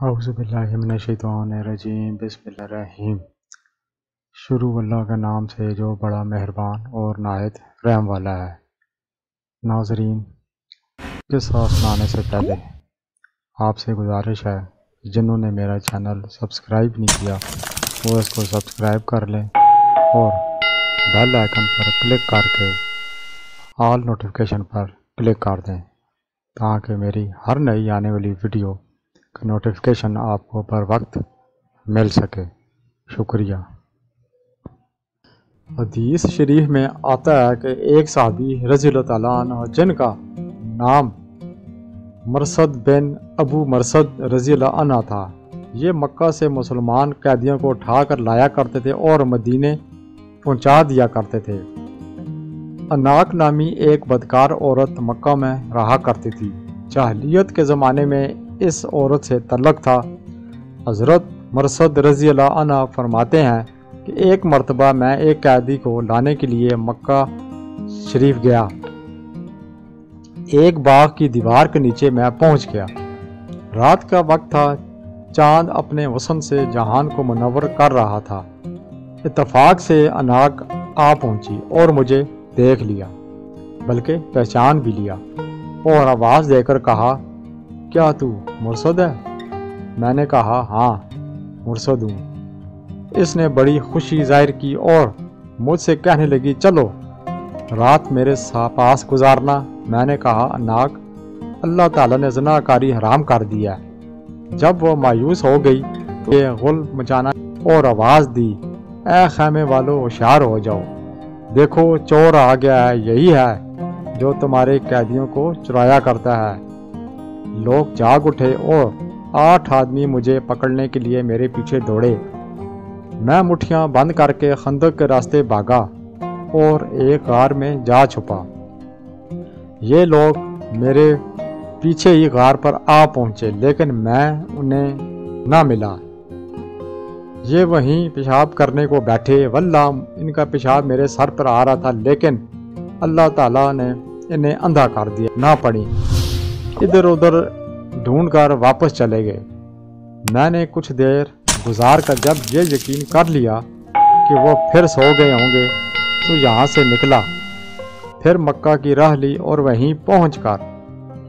औज़ुबिल्लाहिमिनश्शैतानिर्रजीम बिस्मिल्लाहिर्रहमानिर्रहीम। शुरू अल्लाह के नाम से जो बड़ा मेहरबान और नायत रहम वाला है। नाज़रीन, किस्सा सुनाने से पहले आपसे गुजारिश है, जिन्होंने मेरा चैनल सब्सक्राइब नहीं किया वो इसको सब्सक्राइब कर लें और बेल आइकन पर क्लिक करके ऑल नोटिफिकेशन पर क्लिक कर दें ताकि मेरी हर नई आने वाली वीडियो का नोटिफिकेशन आपको बर वक्त मिल सके। शुक्रिया। हदीस शरीफ में आता है कि एक सहाबी रज़ियल्लाहु ताला अन्हु जिनका नाम मरसद बिन अबू मरसद रज़ियल्लाहु अन्हु था, ये मक्का से मुसलमान कैदियों को उठा कर लाया करते थे और मदीने पहुंचा दिया करते थे। अनाक नामी एक बदकार औरत मक्का में रहा करती थी। जाहिलियत के ज़माने में इस औरत से तल्लुक़ था। हज़रत मरसद रज़ियल्लाहु अन्हु फरमाते हैं कि एक मरतबा मैं एक कैदी को लाने के लिए मक्का शरीफ गया। एक बाग की दीवार के नीचे मैं पहुंच गया। रात का वक्त था। चांद अपने वसन से जहान को मुनव्वर कर रहा था। इत्तफाक से अनाक आ पहुंची और मुझे देख लिया, बल्कि पहचान भी लिया और आवाज़ देकर कहा, क्या तू मुर्शद है? मैंने कहा, हाँ मुर्शद हूँ। इसने बड़ी खुशी जाहिर की और मुझसे कहने लगी, चलो रात मेरे पास गुजारना। मैंने कहा, अनाक, अल्लाह ताला ने ज़नाकारी हराम कर दिया है। जब वो मायूस हो गई तो ये गुल मचाना और आवाज़ दी, ऐ खैमे वालों होशियार हो जाओ, देखो चोर आ गया है, यही है जो तुम्हारे कैदियों को चुराया करता है। लोग जाग उठे और 8 आदमी मुझे पकड़ने के लिए मेरे पीछे दौड़े। मैं मुट्ठियां बंद करके खंदक के रास्ते भागा और एक गार में जा छुपा। ये लोग मेरे पीछे ही गार पर आ पहुंचे, लेकिन मैं उन्हें ना मिला। ये वहीं पेशाब करने को बैठे। वल्लाह इनका पेशाब मेरे सर पर आ रहा था, लेकिन अल्लाह ताला ने इन्हें अंधा कर दिया। ना पड़ी, इधर उधर ढूंढकर वापस चले गए। मैंने कुछ देर गुजार कर जब ये यकीन कर लिया कि वो फिर सो गए होंगे तो यहाँ से निकला। फिर मक्का की राह ली और वहीं पहुंचकर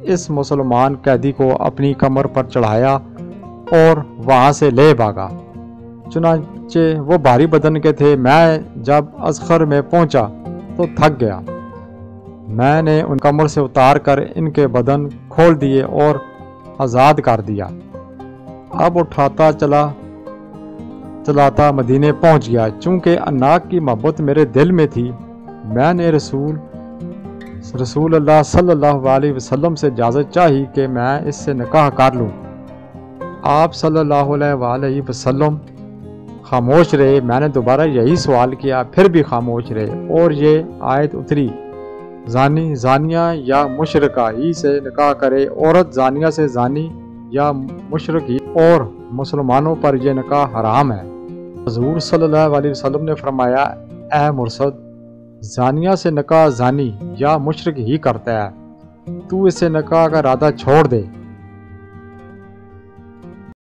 इस मुसलमान कैदी को अपनी कमर पर चढ़ाया और वहाँ से ले भागा। चुनांचे वो भारी बदन के थे। मैं जब अस्खर में पहुंचा तो थक गया। मैंने उन कमर से उतार कर इनके बदन खोल दिए और आज़ाद कर दिया। अब उठाता चलाता मदीने पहुंच गया। चूंकि अनाक की मोहब्बत मेरे दिल में थी, मैंने रसूल अल्लाह सल्लल्लाहु अलैहि वसल्लम से इजाज़त चाही कि मैं इससे निकाह कर लूं। आप सल्लल्लाहु अलैहि वसल्लम खामोश रहे। मैंने दोबारा यही सवाल किया, फिर भी खामोश रहे और ये आयत उतरी, जानी जानिया या मुशरका ही से निकाह करे। औरत जानिया से जानी या मुशरक ही और मुसलमानों पर यह निकाह हराम है। हुज़ूर सल्लल्लाहु अलैहि वसल्लम ने फरमाया, ए मुर्शद, जानिया से निकाह जानी या मुशरक ही करता है, तू इसे निकाह का इरादा छोड़ दे।